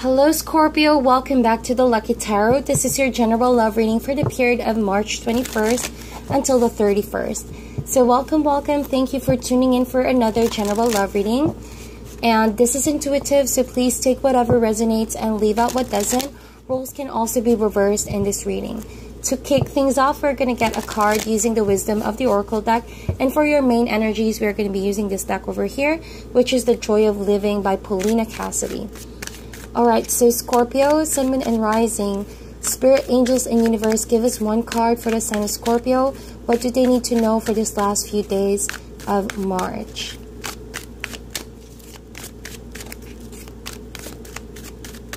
Hello Scorpio, welcome back to the Lucky Tarot. This is your general love reading for the period of March 21st until the 31st. So welcome. Thank you for tuning in for another general love reading. And this is intuitive, so please take whatever resonates and leave out what doesn't. Roles can also be reversed in this reading. To kick things off, we're going to get a card using the Wisdom of the Oracle deck. And for your main energies, we're going to be using this deck over here, which is The Joy of Living by Paulina Cassidy. Alright, so Scorpio, Sun, Moon, and Rising. Spirit, Angels, and Universe, give us one card for the sign of Scorpio. What do they need to know for this last few days of March?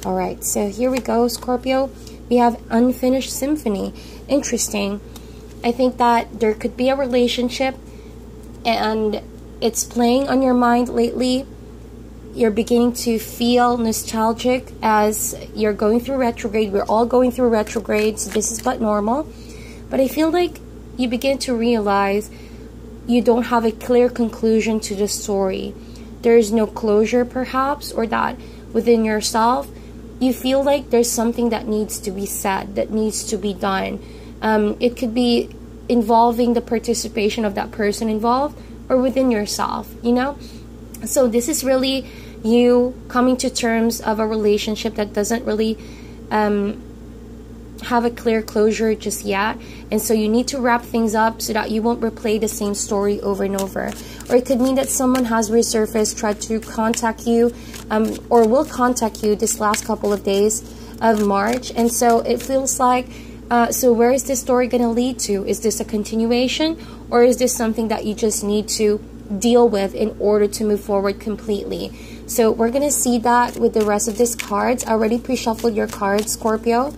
Alright, so here we go, Scorpio. We have Unfinished Symphony. Interesting. I think that there could be a relationship and it's playing on your mind lately. You're beginning to feel nostalgic as you're going through retrograde. We're all going through retrogrades. This is but normal. But I feel like you begin to realize you don't have a clear conclusion to the story. There is no closure perhaps, or that within yourself you feel like there's something that needs to be said, that needs to be done. It could be involving the participation of that person involved or within yourself, you know? So this is really you coming to terms of a relationship that doesn't really have a clear closure just yet. And so you need to wrap things up so that you won't replay the same story over and over. Or it could mean that someone has resurfaced, tried to contact you, or will contact you this last couple of days of March. And so it feels like, so where is this story going to lead to? Is this a continuation, or is this something that you just need to deal with in order to move forward completely? So we're going to see that with the rest of these cards. I already pre-shuffled your cards, Scorpio.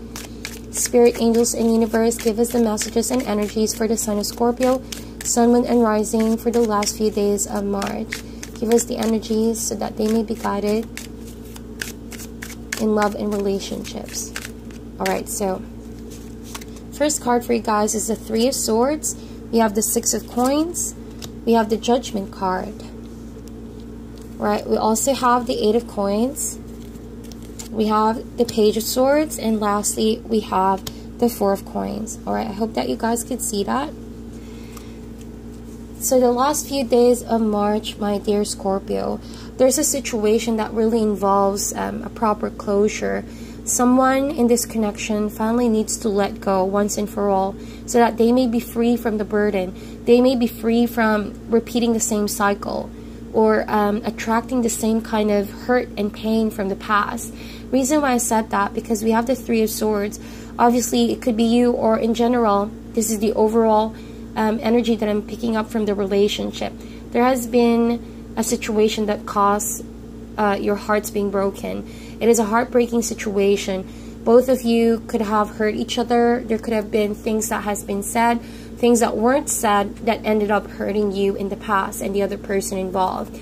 Spirit, Angels, and Universe, give us the messages and energies for the sign of Scorpio, Sun, Moon, and Rising for the last few days of March. Give us the energies so that they may be guided in love and relationships. Alright, so first card for you guys is the Three of Swords. We have the Six of Coins. We have the Judgment card. Right, we also have the Eight of Coins. We have the Page of Swords, and lastly we have the Four of Coins. Alright, I hope that you guys could see that. So the last few days of March, my dear Scorpio, there's a situation that really involves a proper closure. Someone in this connection finally needs to let go once and for all, so that they may be free from the burden. They may be free from repeating the same cycle, or attracting the same kind of hurt and pain from the past. Reason why I said that, because we have the Three of Swords. Obviously, it could be you, or in general, this is the overall energy that I'm picking up from the relationship. There has been a situation that caused your hearts being broken. It is a heartbreaking situation. Both of you could have hurt each other. There could have been things that has been said, things that weren't said that ended up hurting you in the past and the other person involved.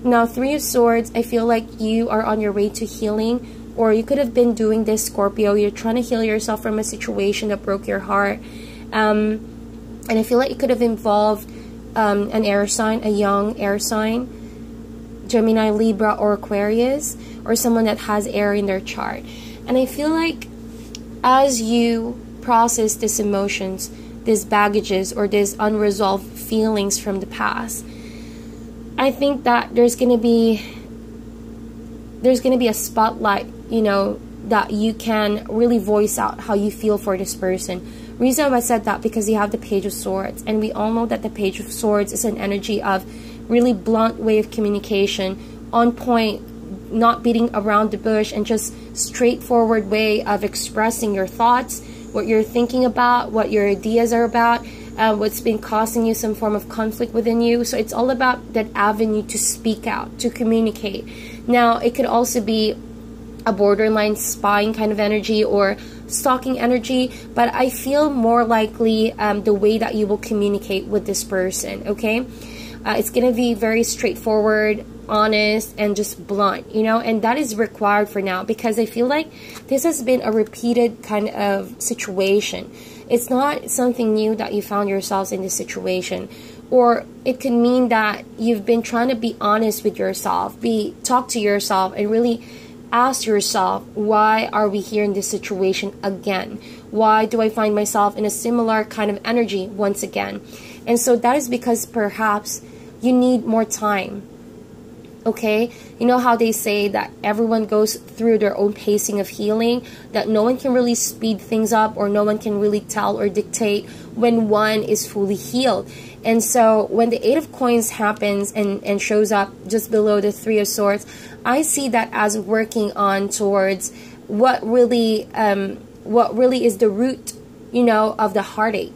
Now, Three of Swords, I feel like you are on your way to healing, or you could have been doing this, Scorpio. You're trying to heal yourself from a situation that broke your heart. And I feel like it could have involved an air sign, a young air sign, Gemini, Libra, or Aquarius, or someone that has air in their chart. And I feel like as you process these emotions, these baggages, or these unresolved feelings from the past, I think that there's gonna be a spotlight, you know, that you can really voice out how you feel for this person. Reason why I said that, because you have the Page of Swords, and we all know that the Page of Swords is an energy of really blunt way of communication, on point, not beating around the bush, and just straightforward way of expressing your thoughts, what you're thinking about, what your ideas are about, what's been causing you some form of conflict within you. So it's all about that avenue to speak out, to communicate. Now, it could also be a borderline spying kind of energy, or stalking energy, but I feel more likely the way that you will communicate with this person, okay? It's gonna be very straightforward, honest, and just blunt, you know, and that is required for now, because I feel like this has been a repeated kind of situation. It's not something new that you found yourselves in this situation. Or it could mean that you've been trying to be honest with yourself, talk to yourself, and really Ask yourself, why are we here in this situation again? Why do I find myself in a similar kind of energy once again? And so that is because perhaps you need more time. Okay, you know how they say that everyone goes through their own pacing of healing, that no one can really speed things up, or no one can really tell or dictate when one is fully healed. And so when the Eight of Coins happens and shows up just below the Three of Swords, I see that as working on towards what really is the root, you know, of the heartache.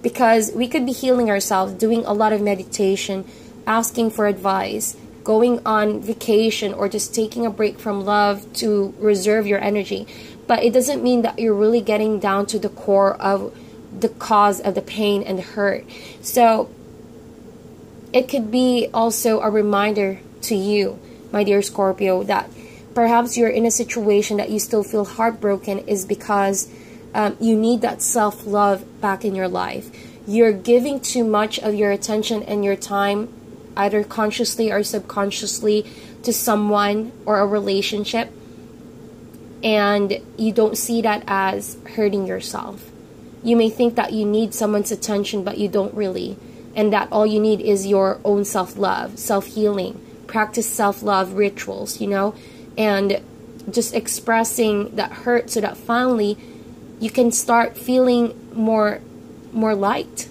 Because we could be healing ourselves, doing a lot of meditation, asking for advice, going on vacation, or just taking a break from love to reserve your energy. But it doesn't mean that you're really getting down to the core of the cause of the pain and the hurt. So it could be also a reminder to you, my dear Scorpio, that perhaps you're in a situation that you still feel heartbroken is because you need that self-love back in your life. You're giving too much of your attention and your time, either consciously or subconsciously, to someone or a relationship, and you don't see that as hurting yourself. You may think that you need someone's attention, but you don't really, and that all you need is your own self-love, self-healing. Practice self-love rituals, you know, and just expressing that hurt so that finally you can start feeling more light,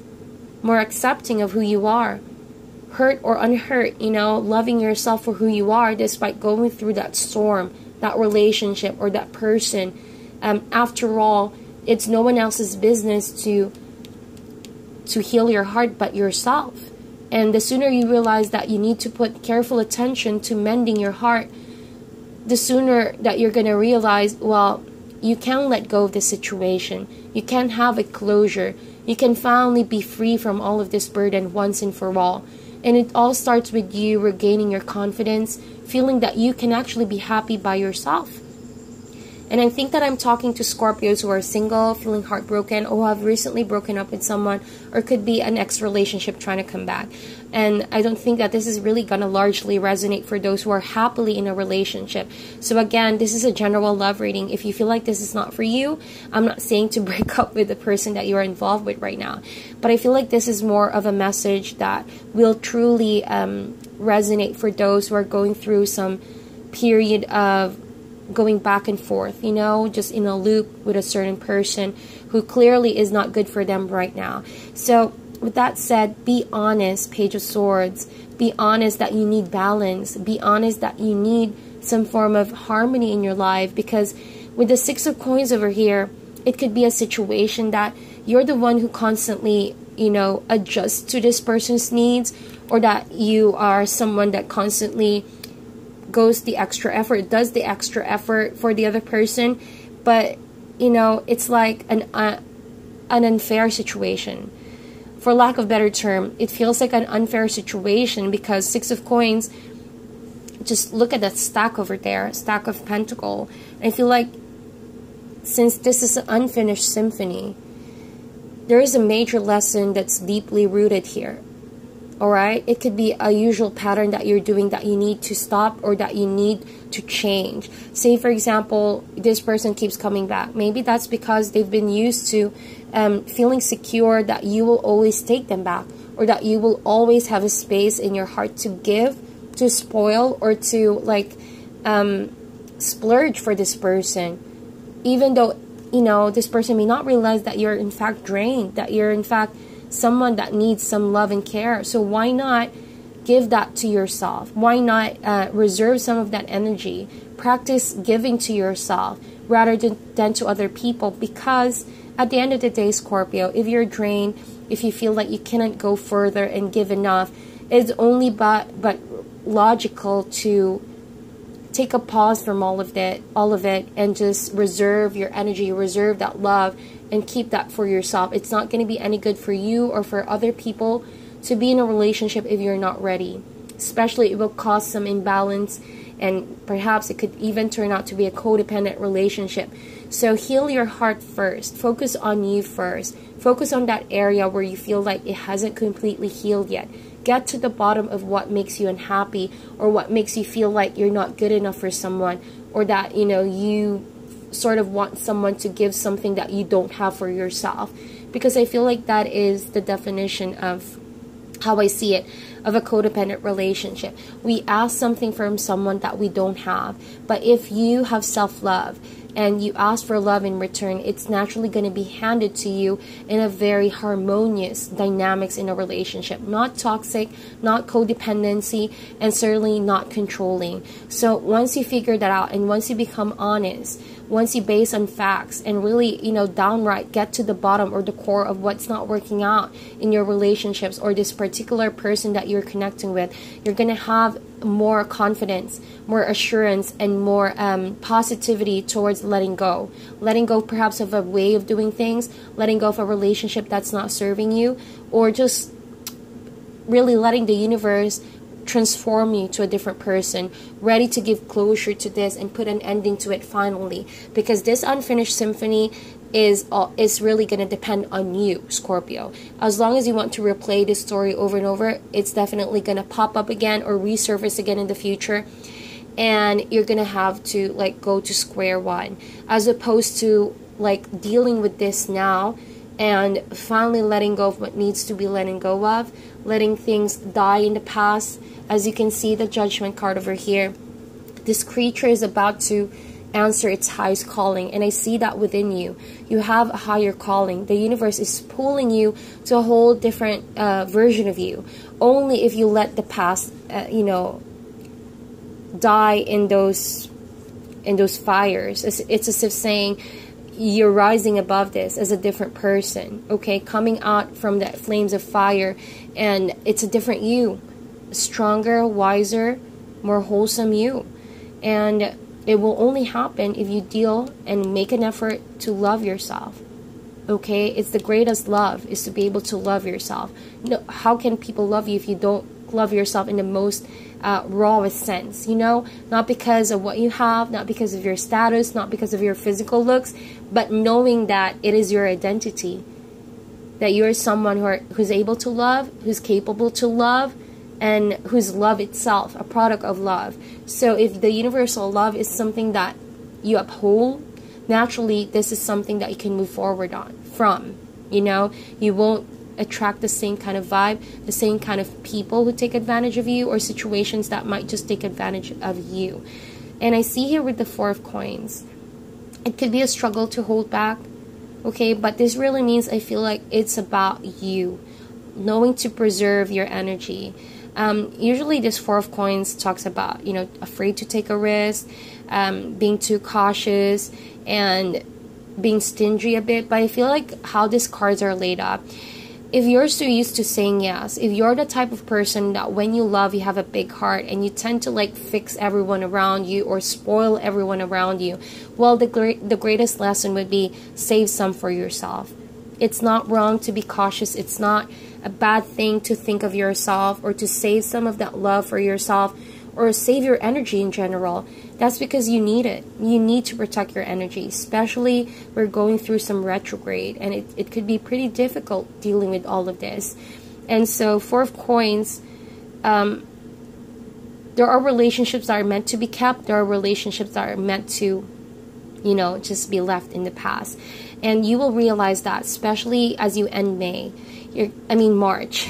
more accepting of who you are. Hurt or unhurt, you know, loving yourself for who you are despite going through that storm, that relationship, or that person. After all, it's no one else's business to heal your heart but yourself. And the sooner you realize that you need to put careful attention to mending your heart, the sooner that you're going to realize, well, you can let go of the situation. You can have a closure. You can finally be free from all of this burden once and for all. And it all starts with you regaining your confidence, feeling that you can actually be happy by yourself. And I think that I'm talking to Scorpios who are single, feeling heartbroken, or who have recently broken up with someone, or could be an ex-relationship trying to come back. And I don't think that this is really going to largely resonate for those who are happily in a relationship. So again, this is a general love reading. If you feel like this is not for you, I'm not saying to break up with the person that you are involved with right now. But I feel like this is more of a message that will truly resonate for those who are going through some period of going back and forth, you know, just in a loop with a certain person who clearly is not good for them right now. So with that said, be honest, Page of Swords. Be honest that you need balance. Be honest that you need some form of harmony in your life, because with the Six of Coins over here, it could be a situation that you're the one who constantly, you know, adjusts to this person's needs, or that you are someone that constantly goes the extra effort, does the extra effort for the other person. But, you know, it's like an unfair situation. For lack of a better term, it feels like an unfair situation because Six of Coins, just look at that stack over there, stack of Pentacle. I feel like since this is an unfinished symphony, there is a major lesson that's deeply rooted here. Alright, it could be a usual pattern that you're doing that you need to stop, or that you need to change. Say, for example, this person keeps coming back. Maybe that's because they've been used to feeling secure that you will always take them back, or that you will always have a space in your heart to give, to spoil, or to like splurge for this person. Even though, you know, this person may not realize that you're in fact drained, that you're in fact someone that needs some love and care. So why not give that to yourself? Why not reserve some of that energy? Practice giving to yourself rather than to other people, because at the end of the day, Scorpio, if you're drained, if you feel like you cannot go further and give enough, it's only but logical to take a pause from all of it, and just reserve your energy, reserve that love, and keep that for yourself. It's not going to be any good for you or for other people to be in a relationship if you're not ready. Especially, it will cause some imbalance, and perhaps it could even turn out to be a codependent relationship. So heal your heart first. Focus on you first. Focus on that area where you feel like it hasn't completely healed yet. Get to the bottom of what makes you unhappy, or what makes you feel like you're not good enough for someone. or that, you know, you sort of want someone to give something that you don't have for yourself. Because I feel like that is the definition of how I see it, of a codependent relationship. We ask something from someone that we don't have. But if you have self-love and you ask for love in return, it's naturally going to be handed to you in a very harmonious dynamics in a relationship. Not toxic, not codependency, and certainly not controlling. So once you figure that out, and once you become honest, once you base on facts and really, you know, downright get to the bottom or the core of what's not working out in your relationships or this particular person that you're connecting with, you're going to have more confidence, more assurance, and more positivity towards letting go. Letting go perhaps of a way of doing things, letting go of a relationship that's not serving you, or just really letting the universe transform you to a different person, ready to give closure to this and put an ending to it finally. Because this unfinished symphony is really going to depend on you, Scorpio. As long as you want to replay this story over and over, it's definitely going to pop up again or resurface again in the future, and you're going to have to like go to square one, as opposed to like dealing with this now and finally letting go of what needs to be letting go of, letting things die in the past. As you can see, the Judgment card over here, this creature is about to answer its highest calling, and I see that within you. You have a higher calling. The universe is pulling you to a whole different version of you. Only if you let the past, you know, die in those fires. It's as if saying you're rising above this as a different person, okay, coming out from the flames of fire, and it's a different you, stronger, wiser, more wholesome you. And it will only happen if you deal and make an effort to love yourself. Okay, it's the greatest love, is to be able to love yourself. No, how can people love you if you don't love yourself in the most rawest sense? You know, not because of what you have, not because of your status, not because of your physical looks, but knowing that it is your identity, that you're someone who's able to love, who's capable to love, and who's love itself, a product of love. So if the universal love is something that you uphold, naturally this is something that you can move forward on from. You know, you won't attract the same kind of vibe, the same kind of people who take advantage of you, or situations that might just take advantage of you. And I see here with the Four of Coins, it could be a struggle to hold back, okay, but this really means, I feel like it's about you knowing to preserve your energy. Usually this Four of Coins talks about, you know, afraid to take a risk, being too cautious, and being stingy a bit. But I feel like how these cards are laid up, if you're so used to saying yes, if you're the type of person that when you love, you have a big heart and you tend to like fix everyone around you or spoil everyone around you, well, the greatest lesson would be save some for yourself. It's not wrong to be cautious. It's not a bad thing to think of yourself or to save some of that love for yourself, or save your energy in general. That's because you need it. You need to protect your energy, especially we're going through some retrograde, and it could be pretty difficult dealing with all of this. And so Four of Coins, there are relationships that are meant to be kept. There are relationships that are meant to, you know, just be left in the past. And you will realize that, especially as you end March.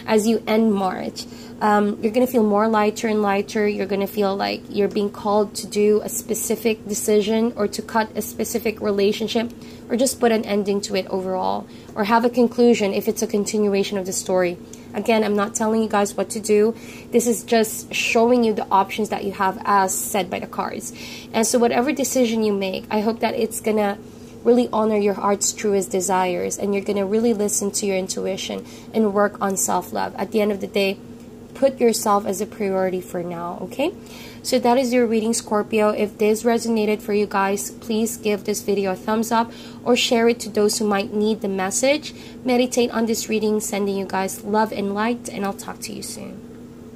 As you end March, you're going to feel more lighter and lighter. You're going to feel like you're being called to do a specific decision, or to cut a specific relationship, or just put an ending to it overall, or have a conclusion if it's a continuation of the story. Again, I'm not telling you guys what to do. This is just showing you the options that you have as said by the cards. And so whatever decision you make, I hope that it's going to really honor your heart's truest desires, and you're going to really listen to your intuition and work on self-love. At the end of the day, put yourself as a priority for now, okay? So that is your reading, Scorpio. If this resonated for you guys, please give this video a thumbs up or share it to those who might need the message. Meditate on this reading, sending you guys love and light, and I'll talk to you soon.